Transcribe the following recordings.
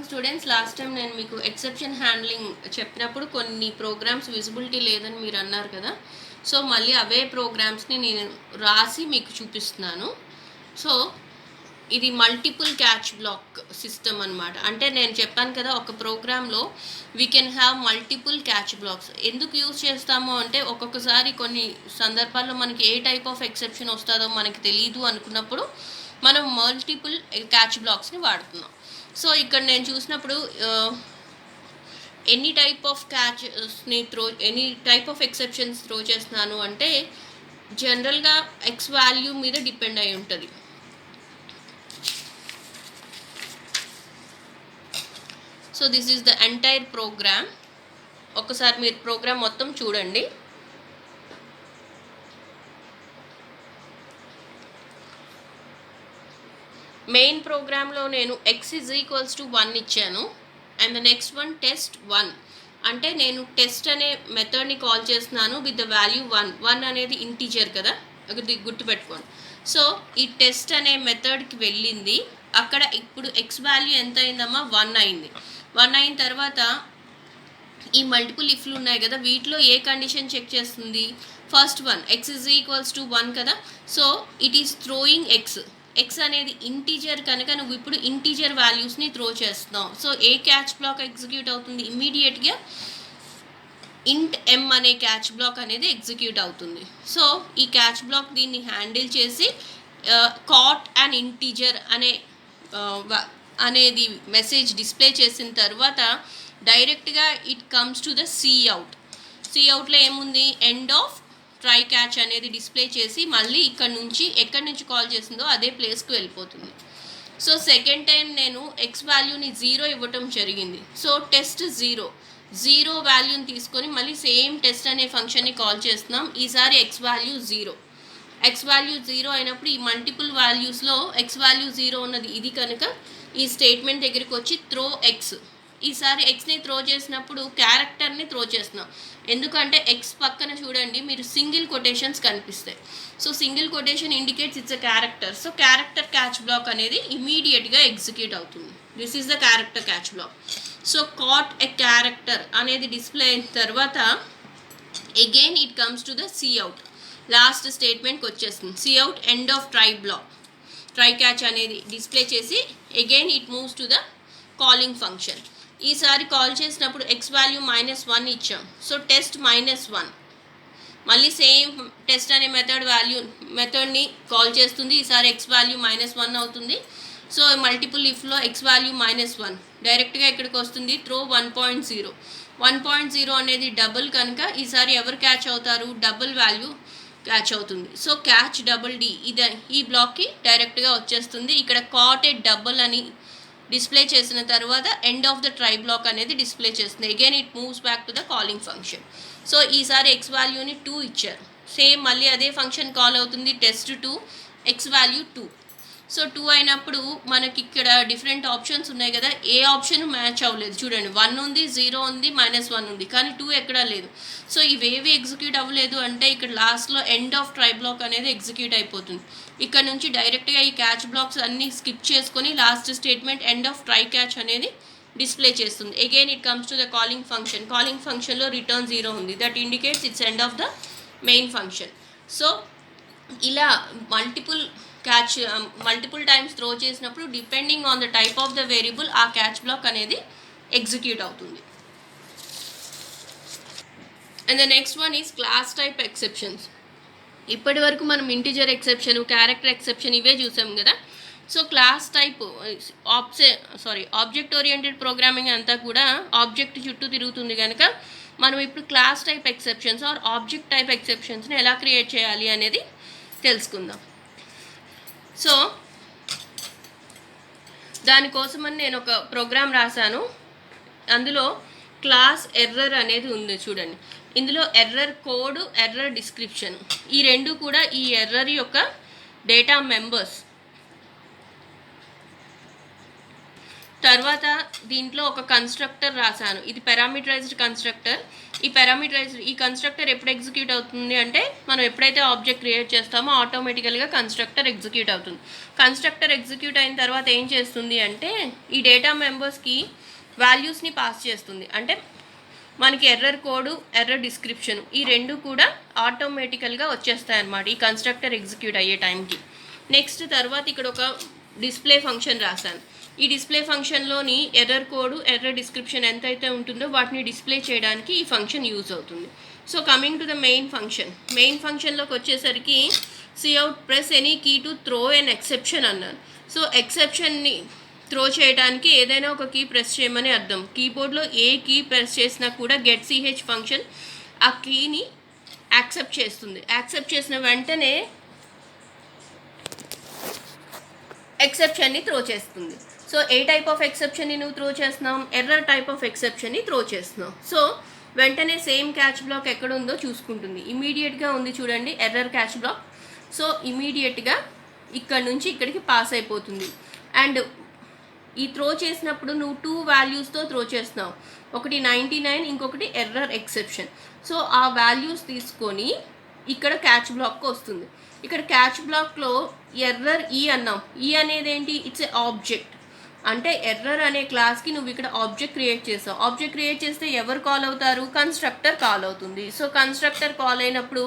Students last time నేను మీకు exception handling చెప్పినప్పుడు కొన్ని ప్రోగ్రామ్స్ విజిబిలిటీ లేదని మీరు అన్నారు కదా. సో మళ్ళీ అవే ప్రోగ్రామ్స్ని నేను రాసి మీకు చూపిస్తున్నాను. సో ఇది మల్టిపుల్ క్యాచ్ బ్లాక్ సిస్టమ్ అనమాట. అంటే నేను చెప్పాను కదా, ఒక ప్రోగ్రాంలో we can have multiple catch blocks. ఎందుకు యూజ్ చేస్తాము అంటే ఒక్కొక్కసారి కొన్ని సందర్భాల్లో మనకి ఏ టైప్ ఆఫ్ ఎక్సెప్షన్ వస్తుందో మనకి తెలియదు అనుకున్నప్పుడు మనం మల్టిపుల్ క్యాచ్ బ్లాక్స్ని వాడుతున్నాం. సో ఇక్కడ నేను చూసినప్పుడు ఎనీ టైప్ ఆఫ్ క్యాచ్ని any type of exceptions throw చేస్తున్నాను అంటే జనరల్గా ఎక్స్ వాల్యూ మీద డిపెండ్ అయి ఉంటుంది. So this is the entire program. ఒకసారి మీరు ప్రోగ్రామ్ మొత్తం చూడండి. మెయిన్ ప్రోగ్రాంలో నేను x ఈజ్ ఈక్వల్స్ టు 1 ఇచ్చాను and the next one test 1. అంటే నేను టెస్ట్ అనే మెథడ్ని కాల్ చేస్తున్నాను విత్ ద వాల్యూ 1 అనేది ఇంటీజర్ కదా, అది గుర్తుపెట్టుకోండి. సో ఈ టెస్ట్ అనే మెథడ్కి వెళ్ళింది. అక్కడ ఇప్పుడు x వాల్యూ ఎంత అయిందమ్మా, 1 అయింది. 1 అయిన తర్వాత ఈ మల్టిపుల్ ఇఫ్లు ఉన్నాయి కదా, వీటిలో ఏ కండిషన్ చెక్ చేస్తుంది? First one x is equals to 1 కదా. So it is throwing x అనేది ఇంటీజర్ కనుక నువ్వు ఇప్పుడు ఇంటీజర్ వాల్యూస్ని త్రో చేస్తున్నావు. సో ఏ క్యాచ్ బ్లాక్ ఎగ్జిక్యూట్ అవుతుంది? ఇమ్మీడియట్గా ఇంట్ m అనే క్యాచ్ బ్లాక్ అనేది ఎగ్జిక్యూట్ అవుతుంది. సో ఈ క్యాచ్ బ్లాక్ దీన్ని హ్యాండిల్ చేసి కాట్ అండ్ ఇంటీజర్ అనేది మెసేజ్ డిస్ప్లే చేసిన తర్వాత డైరెక్ట్గా ఇట్ కమ్స్ టు ద సిఅవుట్లో ఏముంది, ఎండ్ ఆఫ్ ట్రై క్యాచ్ అనేది డిస్ప్లే చేసి మళ్ళీ ఎక్కడి నుంచి కాల్ చేసిందో అదే ప్లేస్కి వెళ్ళిపోతుంది. సో సెకండ్ టైం నేను ఎక్స్ వాల్యూని 0 ఇవ్వటం జరిగింది. సో టెస్ట్ 0 వాల్యూని తీసుకొని మళ్ళీ సేమ్ టెస్ట్ అనే ఫంక్షన్ని కాల్ చేస్తున్నాం. ఈసారి ఎక్స్ వాల్యూ 0 అయినప్పుడు ఈ మల్టిపుల్ వాల్యూస్లో ఎక్స్ వాల్యూ 0 ఉన్నది ఇది కనుక ఈ స్టేట్మెంట్ దగ్గరికి వచ్చి త్రో ఎక్స్. ఈసారి ఎక్స్ని త్రో చేసినప్పుడు క్యారెక్టర్ని త్రో చేస్తున్నాం. ఎందుకంటే ఎక్స్ పక్కన చూడండి మీరు సింగిల్ కొటేషన్స్ కనిపిస్తాయి. So single quotation indicates it's a character. So character catch block అనేది ఇమీడియట్గా ఎగ్జిక్యూట్ అవుతుంది. This is the character catch block. So caught a character అనేది డిస్ప్లే అయిన తర్వాత again it comes to the cout. Last స్టేట్మెంట్కి వచ్చేస్తుంది. Cout end of try catch అనేది display చేసి again it moves to the calling function. ఈసారి call చేసినప్పుడు X value -1 ఇచ్చాం. సో టెస్ట్ -1 మళ్ళీ సేమ్ టెస్ట్ అనే మెథడ్ని కాల్ చేస్తుంది. ఈసారి ఎక్స్ వాల్యూ -1 అవుతుంది. సో మల్టిపుల్ ఇఫ్లో ఎక్స్ వాల్యూ -1 డైరెక్ట్గా ఇక్కడికి వస్తుంది. త్రో 1.0 అనేది డబుల్ కనుక ఈసారి ఎవరు క్యాచ్ అవుతారు? డబుల్ వాల్యూ క్యాచ్ అవుతుంది. సో క్యాచ్ D ఈ బ్లాక్కి డైరెక్ట్గా వచ్చేస్తుంది. ఇక్కడ కాట్ ఏ డబుల్ అని డిస్ప్లే చేసిన తర్వాత end of the try block అనేది డిస్ప్లే చేస్తుంది. Again it moves back to the calling function. So ఈసారి ఎక్స్ వాల్యూని 2 ఇచ్చారు. సేమ్ మళ్ళీ అదే ఫంక్షన్ కాల్ అవుతుంది. Test 2 x value 2. సో 2 అయినప్పుడు మనకి ఇక్కడ డిఫరెంట్ ఆప్షన్స్ ఉన్నాయి కదా, ఏ ఆప్షన్ మ్యాచ్ అవ్వలేదు. చూడండి 1 ఉంది, 0 ఉంది, -1 ఉంది, కానీ 2 ఎక్కడా లేదు. సో ఇవేవి ఎగ్జిక్యూట్ అవ్వలేదు అంటే ఇక్కడ లాస్ట్లో ఎండ్ ఆఫ్ ట్రై బ్లాక్ అనేది ఎగ్జిక్యూట్ అయిపోతుంది. ఇక్కడ నుంచి డైరెక్ట్గా ఈ క్యాచ్ బ్లాక్స్ అన్నీ స్కిప్ చేసుకొని last statement end of try catch అనేది డిస్ప్లే చేస్తుంది. Again it comes to the calling ఫంక్షన్లో రిటర్న్ 0 ఉంది. That indicates it's end of the main function. So ఇలా మల్టిపుల్ టైమ్స్ త్రో చేసినప్పుడు depending on the type of the variable ఆ catch block అనేది execute అవుతుంది. And the next one is class type exceptions. ఇప్పటి వరకు మనం integer exception, character exception ఇవే చూసాం కదా. So class type object oriented programming అంతా కూడా ఆబ్జెక్ట్ చుట్టూ తిరుగుతుంది కనుక మనం ఇప్పుడు class type exceptions or object type ఎక్సెప్షన్స్ని ఎలా క్రియేట్ చేయాలి అనేది తెలుసుకుందాం. సో దానికోసమని నేను ఒక ప్రోగ్రామ్ రాశాను. అందులో క్లాస్ ఎర్రర్ అనేది ఉంది చూడండి. ఇందులో ఎర్రర్ కోడ్, ఎర్రర్ డిస్క్రిప్షన్ ఈ రెండు కూడా ఈ ఎర్రర్ యొక్క డేటా మెంబర్స్. తర్వాత దీంట్లో ఒక కన్స్ట్రక్టర్ రాశాను, ఇది పారామీటరైజ్డ్ కన్స్ట్రక్టర్. ఈ కన్స్ట్రక్టర్ ఎప్పుడు ఎగ్జిక్యూట్ అవుతుంది అంటే మనం ఎప్పుడైతే ఆబ్జెక్ట్ క్రియేట్ చేస్తామో ఆటోమేటికల్గా కన్స్ట్రక్టర్ ఎగ్జిక్యూట్ అవుతుంది. కన్స్ట్రక్టర్ ఎగ్జిక్యూట్ అయిన తర్వాత ఏం చేస్తుంది అంటే ఈ డేటా మెంబర్స్కి వాల్యూస్ని పాస్ చేస్తుంది. అంటే మనకి ఎర్రర్ కోడ్, ఎర్రర్ డిస్క్రిప్షన్ ఈ రెండు కూడా ఆటోమేటికల్గా వచ్చేస్తాయి అన్నమాట ఈ కన్స్ట్రక్టర్ ఎగ్జిక్యూట్ అయ్యే టైంకి. నెక్స్ట్ తర్వాత ఇక్కడ ఒక డిస్ప్లే ఫంక్షన్ రాశాను. ఈ డిస్ప్లే ఫంక్షన్లోని ఎర్రర్ కోడ్, ఎర్రర్ డిస్క్రిప్షన్ ఎంతైతే ఉంటుందో వాటిని డిస్ప్లే చేయడానికి ఈ ఫంక్షన్ యూజ్ అవుతుంది. So coming to the main ఫంక్షన్లోకి వచ్చేసరికి cout press any key to throw an exception అన్నాను. సో ఎక్సెప్షన్ని త్రో చేయడానికి ఏదైనా ఒక కీ ప్రెస్ చేయమని అర్థం. కీబోర్డ్లో ఏ కీ ప్రెస్ చేసినా కూడా getch ఫంక్షన్ ఆ కీని యాక్సెప్ట్ చేస్తుంది. యాక్సెప్ట్ చేసిన వెంటనే ఎక్సెప్షన్ని త్రో చేస్తుంది. సో ఏ టైప్ ఆఫ్ ఎక్సెప్షన్ని నువ్వు త్రో చేస్తున్నావు? ఎర్రర్ టైప్ ఆఫ్ ఎక్సెప్షన్ని త్రో చేస్తున్నావు. సో వెంటనే సేమ్ క్యాచ్ బ్లాక్ ఎక్కడ ఉందో చూసుకుంటుంది. ఇమీడియట్గా ఉంది చూడండి ఎర్రర్ క్యాచ్ బ్లాక్. సో ఇమీడియట్గా ఇక్కడ నుంచి ఇక్కడికి పాస్ అయిపోతుంది. అండ్ ఈ త్రో చేసినప్పుడు నువ్వు 2 వాల్యూస్తో త్రో చేస్తున్నావు, ఒకటి 99, ఇంకొకటి ఎర్రర్ ఎక్సెప్షన్. సో ఆ వాల్యూస్ తీసుకొని ఇక్కడ క్యాచ్ బ్లాక్కి వస్తుంది. ఇక్కడ క్యాచ్ బ్లాక్లో ఎర్రర్ అన్నాం. అనేది ఏంటి? It's a object. అంటే ఎర్రర్ అనే క్లాస్కి నువ్వు ఇక్కడ ఆబ్జెక్ట్ క్రియేట్ చేసావు. ఆబ్జెక్ట్ క్రియేట్ చేస్తే ఎవరు కాల్ అవుతారు? కన్స్ట్రక్టర్ కాల్ అవుతుంది. సో కన్స్ట్రక్టర్ కాల్ అయినప్పుడు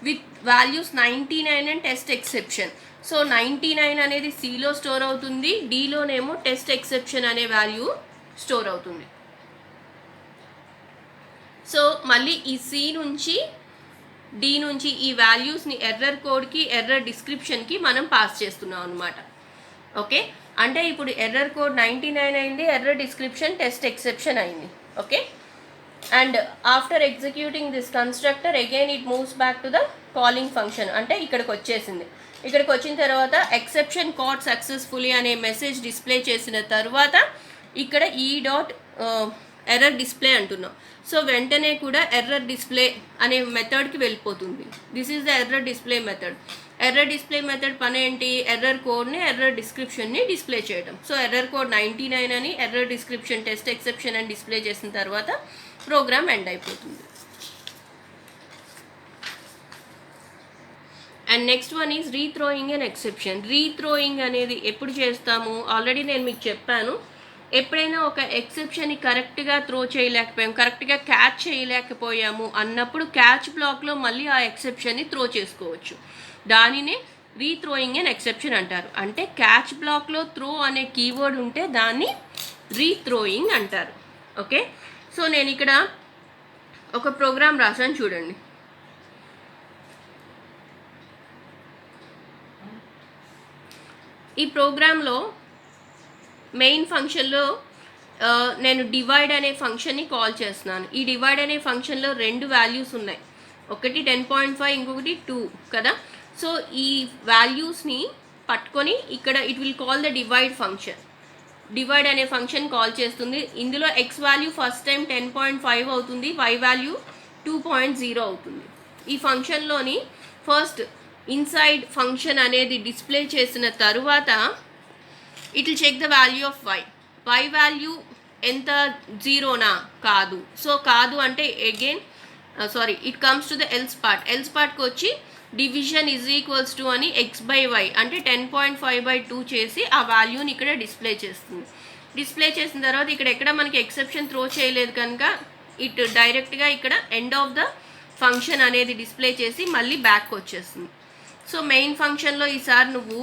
with values 99 and test exception. So 99 అనేది సిలో స్టోర్ అవుతుంది, డిలోనేమో టెస్ట్ ఎక్సెప్షన్ అనే వాల్యూ స్టోర్ అవుతుంది. సో మళ్ళీ ఈ సి నుంచి డి నుంచి ఈ వాల్యూస్ని ఎర్రర్ కోడ్కి, ఎర్రర్ డిస్క్రిప్షన్కి మనం పాస్ చేస్తున్నాం అనమాట. ఓకే, అంటే ఇప్పుడు ఎర్రర్ కోడ్ 99 అయింది, ఎర్రర్ డిస్క్రిప్షన్ టెస్ట్ ఎక్సెప్షన్ అయింది. Okay, and after executing this constructor again it moves back to the calling function. అంటే ఇక్కడికి వచ్చేసింది. ఇక్కడికి వచ్చిన తర్వాత ఎక్సెప్షన్ కాట్ సక్సెస్ఫుల్లీ అనే మెసేజ్ డిస్ప్లే చేసిన తర్వాత ఇక్కడ ఎర్రర్ డిస్ప్లే అంటున్నాం. సో వెంటనే కూడా ఎర్రర్ డిస్ప్లే అనే మెథడ్కి వెళ్ళిపోతుంది. This is the error display method. Error display method పని ఏంటి? ఎర్రర్ కోడ్ని, ఎర్రర్ డిస్క్రిప్షన్ని డిస్ప్లే చేయడం. సో ఎర్రర్ కోడ్ 99 అని, ఎర్రర్ డిస్క్రిప్షన్ టెస్ట్ ఎక్సెప్షన్ అని డిస్ప్లే చేసిన తర్వాత ప్రోగ్రామ్ ఎండ్ అయిపోతుంది. And next one is rethrowing and exception. Rethrowing అనేది ఎప్పుడు చేస్తాము? ఆల్రెడీ నేను మీకు చెప్పాను. ఎప్పుడైనా ఒక ఎక్సెప్షన్ని కరెక్ట్గా త్రో చేయలేకపోయాము, కరెక్ట్గా క్యాచ్ చేయలేకపోయాము అన్నప్పుడు క్యాచ్ బ్లాక్లో మళ్ళీ ఆ ఎక్సెప్షన్ని త్రో చేసుకోవచ్చు. దానినే రీథ్రోయింగ్ అండ్ ఎక్సెప్షన్ అంటారు. అంటే క్యాచ్ బ్లాక్లో త్రో అనే కీవర్డ్ ఉంటే దాన్ని రీథ్రోయింగ్ అంటారు. ఓకే, సో నేను ఇక్కడ ఒక ప్రోగ్రామ్ రాసాను చూడండి. ఈ ప్రోగ్రాంలో మెయిన్ ఫంక్షన్లో నేను డివైడ్ అనే ఫంక్షన్ని కాల్ చేస్తున్నాను. ఈ డివైడ్ అనే ఫంక్షన్లో 2 వాల్యూస్ ఉన్నాయి, ఒకటి 10.5, ఇంకొకటి 2 కదా. సో ఈ వాల్యూస్ని పట్టుకొని ఇక్కడ it will call the divide function. Divide అనే ఫంక్షన్ కాల్ చేస్తుంది. ఇందులో ఎక్స్ వాల్యూ ఫస్ట్ టైం 10.5 అవుతుంది, వై వాల్యూ 2.0 అవుతుంది. ఈ ఫంక్షన్లోని ఫస్ట్ ఇన్సైడ్ ఫంక్షన్ అనేది డిస్ప్లే చేసిన తరువాత it will check the value of y. Y value ఎంత? 0నా? కాదు. సో కాదు అంటే again it comes to the else part. Else పార్ట్కి వచ్చి డివిజన్ ఈజ్ ఈక్వల్స్ టు అని x/y అంటే 10.5/2 చేసి ఆ వాల్యూని ఇక్కడ డిస్ప్లే చేస్తుంది. డిస్ప్లే చేసిన తర్వాత ఇక్కడ ఎక్కడ మనకి ఎక్సెప్షన్ త్రో చేయలేదు కనుక ఇట్ డైరెక్ట్గా ఇక్కడ ఎండ్ ఆఫ్ ద ఫంక్షన్ అనేది డిస్ప్లే చేసి మళ్ళీ బ్యాక్ వచ్చేస్తుంది. సో మెయిన్ ఫంక్షన్లో ఈసారి నువ్వు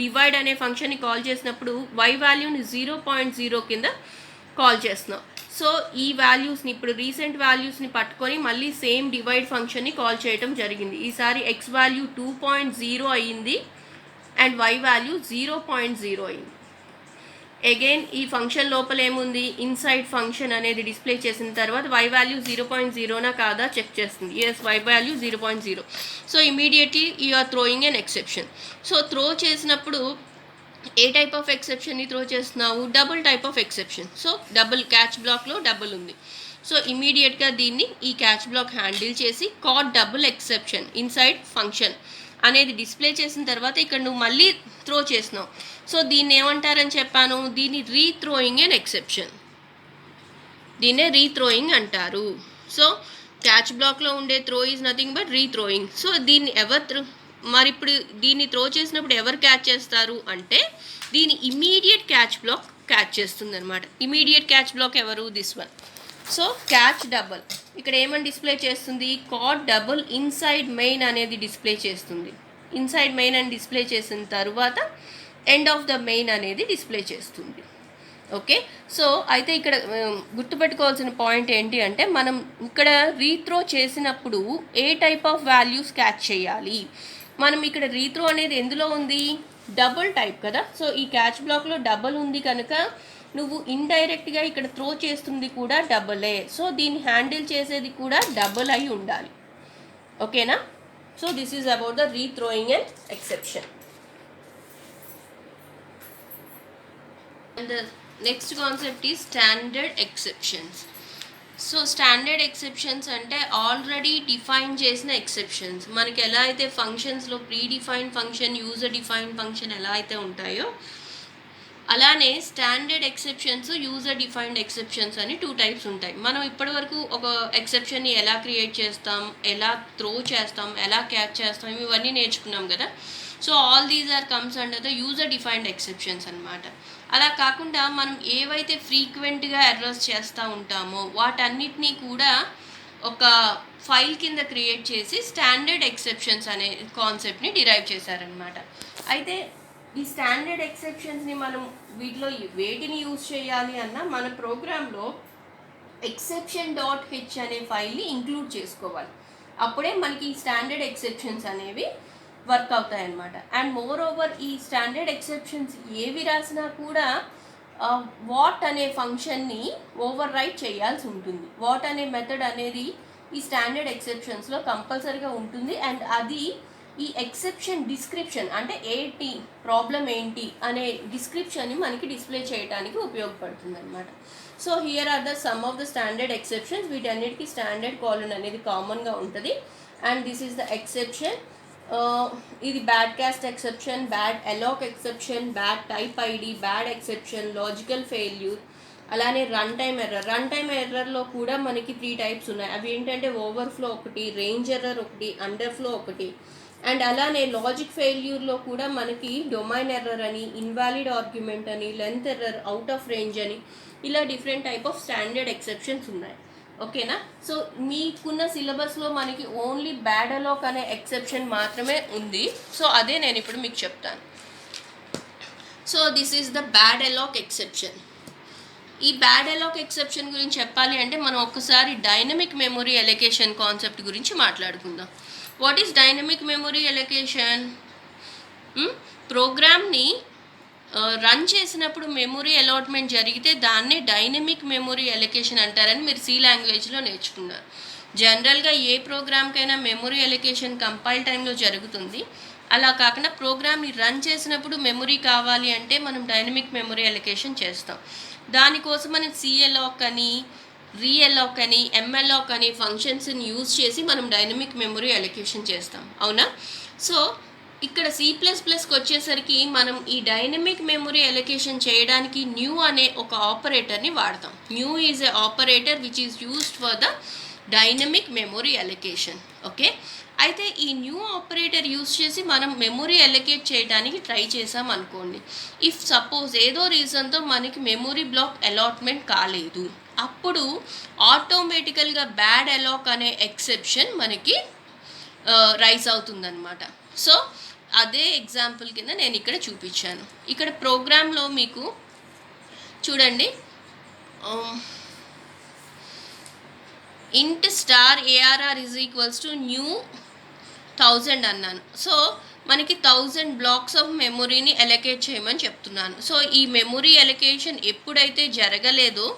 డివైడ్ అనే ఫంక్షన్ని కాల్ చేసినప్పుడు y వాల్యూని 0.0 కింద కాల్ చేస్తున్నావు. సో ఈ వాల్యూస్ని ఇప్పుడు రీసెంట్ వాల్యూస్ని పట్టుకొని మళ్ళీ సేమ్ డివైడ్ ఫంక్షన్ని కాల్ చేయడం జరిగింది. ఈసారి x వాల్యూ 2.0 అయ్యింది అండ్ y వాల్యూ 0.0 అయింది. అగైన్ ఈ ఫంక్షన్ లోపల ఏముంది? ఇన్సైడ్ ఫంక్షన్ అనేది డిస్ప్లే చేసిన తర్వాత y వాల్యూ 0.0నా కాదా చెక్ చేస్తుంది. Yes, y value 0.0. So immediately you are throwing an exception. So throw చేసినప్పుడు ఏ టైప్ ఆఫ్ ఎక్సెప్షన్ని త్రో చేస్తున్నావు? Double type of exception. So double catch బ్లాక్లో డబుల్ ఉంది. సో ఇమీడియట్గా దీన్ని ఈ క్యాచ్ బ్లాక్ హ్యాండిల్ చేసి caught double exception inside function అనేది డిస్ప్లే చేసిన తర్వాత ఇక్కడ నువ్వు మళ్ళీ త్రో చేసినావు. సో దీన్ని ఏమంటారని చెప్పాను, దీన్ని రీథ్రోయింగ్ అండ్ ఎక్సెప్షన్, దీన్నే రీథ్రోయింగ్ అంటారు. సో క్యాచ్ బ్లాక్లో ఉండే throw is nothing but rethrowing. So దీన్ని మరి ఇప్పుడు దీన్ని త్రో చేసినప్పుడు ఎవరు క్యాచ్ చేస్తారు అంటే దీని ఇమీడియట్ క్యాచ్ బ్లాక్ క్యాచ్ చేస్తుంది అనమాట. ఇమీడియట్ క్యాచ్ బ్లాక్ ఎవరు, this one. So catch double ఇక్కడ ఏమని డిస్ప్లే చేస్తుంది, కాట్ డబుల్ ఇన్సైడ్ మెయిన్ అనేది డిస్ప్లే చేస్తుంది. ఇన్సైడ్ మెయిన్ అని డిస్ప్లే చేసిన తర్వాత ఎండ్ ఆఫ్ ద మెయిన్ అనేది డిస్ప్లే చేస్తుంది. ఓకే, సో అయితే ఇక్కడ గుర్తుపెట్టుకోవాల్సిన పాయింట్ ఏంటి అంటే మనం ఇక్కడ రీత్రో చేసినప్పుడు ఏ టైప్ ఆఫ్ వాల్యూస్ క్యాచ్ చేయాలి. మనం ఇక్కడ రీత్రో అనేది ఎందులో ఉంది, డబుల్ టైప్ కదా. సో ఈ క్యాచ్ బ్లాక్లో డబుల్ ఉంది కనుక నువ్వు ఇండైరెక్ట్గా ఇక్కడ త్రో చేస్తుంది కూడా డబులే. సో దీన్ని హ్యాండిల్ చేసేది కూడా డబుల్ అయి ఉండాలి. ఓకేనా. So this is about the rethrowing and exception. And the next concept is standard exceptions. So standard exceptions అంటే ఆల్రెడీ డిఫైన్ చేసిన ఎక్సెప్షన్స్. మనకి ఎలా అయితే ఫంక్షన్స్లో predefined function, user defined function ఎలా అయితే ఉంటాయో అలానే standard exceptions, user defined exceptions అని 2 టైప్స్ ఉంటాయి. మనం ఇప్పటివరకు ఒక ఎక్సెప్షన్ని ఎలా క్రియేట్ చేస్తాం, ఎలా త్రో చేస్తాం, ఎలా క్యాచ్ చేస్తాం, ఇవన్నీ నేర్చుకున్నాం కదా. So all these are comes under the user defined exceptions అనమాట. అలా కాకుండా మనం ఏవైతే ఫ్రీక్వెంట్గా ఎర్రర్స్ చేస్తూ ఉంటామో వాటన్నిటినీ కూడా ఒక ఫైల్ కింద క్రియేట్ చేసి స్టాండర్డ్ ఎక్సెప్షన్స్ అనే కాన్సెప్ట్ని డిరైవ్ చేశారనమాట. అయితే ఈ స్టాండర్డ్ ఎక్సెప్షన్స్ని మనం వీటిలో వేటిని యూజ్ చేయాలి అన్నా మన ప్రోగ్రాంలో exception.h అనే ఫైల్ని ఇంక్లూడ్ చేసుకోవాలి. అప్పుడే మనకి ఈ స్టాండర్డ్ ఎక్సెప్షన్స్ అనేవి వర్క్ అవుతాయి అన్నమాట. అండ్ మోర్ ఓవర్ ఈ స్టాండర్డ్ ఎక్సెప్షన్స్ ఏవి రాసినా కూడా వాట్ అనే ఫంక్షన్ని ఓవర్ రైట్ చేయాల్సి ఉంటుంది. వాట్ అనే మెథడ్ అనేది ఈ స్టాండర్డ్ ఎక్సెప్షన్స్లో కంపల్సరీగా ఉంటుంది. అండ్ అది ఈ ఎక్సెప్షన్ డిస్క్రిప్షన్ అంటే ఏంటి ప్రాబ్లం ఏంటి అనే డిస్క్రిప్షన్ని మనకి డిస్ప్లే చేయడానికి ఉపయోగపడుతుంది అనమాట. So here are the some of the standard exceptions. వీటన్నిటికీ స్టాండర్డ్ కాలన్ అనేది కామన్గా ఉంటుంది. And this is the exception. ఇది bad cast exception, bad alloc exception, bad type ID, bad exception, logical failure, అలానే run time error. Run time ఎర్రర్లో కూడా మనకి 3 types ఉన్నాయి. అవి ఏంటంటే ఓవర్ఫ్లో ఒకటి, రేంజ్ ఎర్రర్ ఒకటి, అండర్ఫ్లో ఒకటి. అండ్ అలానే లాజిక్ ఫెయిల్యూర్లో కూడా మనకి డొమైన్ ఎర్రర్ అని, ఇన్వాలిడ్ ఆర్గ్యుమెంట్ అని, length error, out of range అని, ఇలా different type of standard exceptions ఉన్నాయి. ఓకేనా. సో మీకున్న సిలబస్లో మనకి ఓన్లీ బ్యాడ్ ఎలాక్ అనే ఎక్సెప్షన్ మాత్రమే ఉంది. సో అదే నేను ఇప్పుడు మీకు చెప్తాను. So this is the bad alloc exception. ఈ బ్యాడ్ ఎలాక్ ఎక్సెప్షన్ గురించి చెప్పాలి అంటే మనం ఒక్కసారి డైనమిక్ మెమొరీ ఎలొకేషన్ కాన్సెప్ట్ గురించి మాట్లాడుకుందాం. What is dynamic memory allocation? ప్రోగ్రామ్ని రన్ చేసినప్పుడు మెమొరీ అలాట్మెంట్ జరిగితే దాన్నే డైనమిక్ మెమొరీ ఎలొకేషన్ అంటారని మీరు సి లాంగ్వేజ్లో నేర్చుకున్నారు. జనరల్గా ఏ ప్రోగ్రామ్కైనా మెమొరీ ఎలొకేషన్ కంపైల్ టైంలో జరుగుతుంది. అలా కాకుండా ప్రోగ్రామ్ని రన్ చేసినప్పుడు మెమొరీ కావాలి అంటే మనం డైనమిక్ మెమొరీ ఎలొకేషన్ చేస్తాం. దానికోసం మనం సిఎలాక్ అని, రీఎలాక్ అని, ఎంఎలాక్ అని ఫంక్షన్స్ని యూజ్ చేసి మనం డైనమిక్ మెమొరీ ఎలొకేషన్ చేస్తాం. అవునా. సో ఇక్కడ C++కి వచ్చేసరికి మనం ఈ డైనమిక్ మెమొరీ ఎలొకేషన్ చేయడానికి న్యూ అనే ఒక ఆపరేటర్ని వాడతాం. New is a operator which is used for the dynamic memory allocation. Okay. అయితే ఈ న్యూ ఆపరేటర్ యూజ్ చేసి మనం మెమొరీ ఎలొకేట్ చేయడానికి ట్రై చేసాం అనుకోండి. ఇఫ్ సపోజ్ ఏదో రీజన్తో మనకి మెమొరీ బ్లాక్ అలాట్మెంట్ కాలేదు, అప్పుడు ఆటోమేటికల్గా బ్యాడ్ ఎలాక్ అనే ఎక్సెప్షన్ మనకి రైజ్ అవుతుందన్నమాట. సో అదే ఎగ్జాంపుల్ కింద నేను ఇక్కడ చూపించాను. ఇక్కడ ప్రోగ్రాంలో మీకు చూడండి, int star arr is equals to new 1000 అన్నాను. సో మనకి 1000 బ్లాక్స్ ఆఫ్ మెమొరీని ఎలొకేట్ చేయమని చెప్తున్నాను. సో ఈ మెమొరీ ఎలొకేషన్ ఎప్పుడైతే జరగలేదో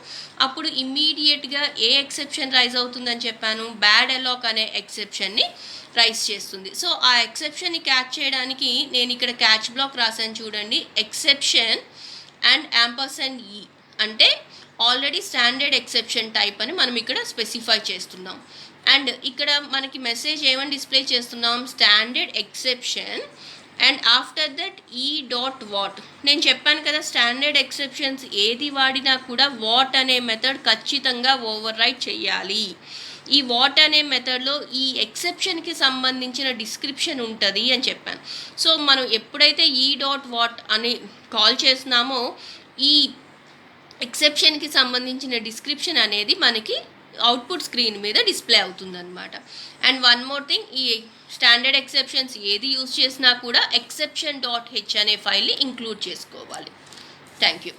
అప్పుడు ఇమ్మీడియట్గా ఏ ఎక్సెప్షన్ రైజ్ అవుతుందని చెప్పాను, బ్యాడ్ ఎలాక్ అనే ఎక్సెప్షన్ని రైజ్ చేస్తుంది. సో ఆ ఎక్సెప్షన్ని క్యాచ్ చేయడానికి నేను ఇక్కడ క్యాచ్ బ్లాక్ రాసాను చూడండి. ఎక్సెప్షన్ అండ్ యాంపర్సండ్ ఈ అంటే ఆల్రెడీ స్టాండర్డ్ ఎక్సెప్షన్ టైప్ అని మనం ఇక్కడ స్పెసిఫై చేస్తున్నాం. అండ్ ఇక్కడ మనకి మెసేజ్ ఏమని డిస్ప్లే చేస్తున్నాం, standard exception and after that ఈ డాట్ వాట్. నేను చెప్పాను కదా స్టాండర్డ్ ఎక్సెప్షన్స్ ఏది వాడినా కూడా వాట్ అనే మెథడ్ ఖచ్చితంగా ఓవర్ రైట్ చేయాలి. ఈ వాట్ అనే మెథడ్లో ఈ ఎక్సెప్షన్కి సంబంధించిన డిస్క్రిప్షన్ ఉంటుంది అని చెప్పాను. సో మనం ఎప్పుడైతే ఈ డాట్ వాట్ అని కాల్ చేస్తున్నామో ఈ ఎక్సెప్షన్కి సంబంధించిన డిస్క్రిప్షన్ అనేది మనకి అవుట్పుట్ స్క్రీన్ మీద డిస్ప్లే అవుతుందన్నమాట. అండ్ వన్ మోర్ థింగ్, ఈ స్టాండర్డ్ ఎక్సెప్షన్స్ ఏది యూజ్ చేసినా కూడా exception.h అనే ఫైల్ని ఇంక్లూడ్ చేసుకోవాలి. Thank you.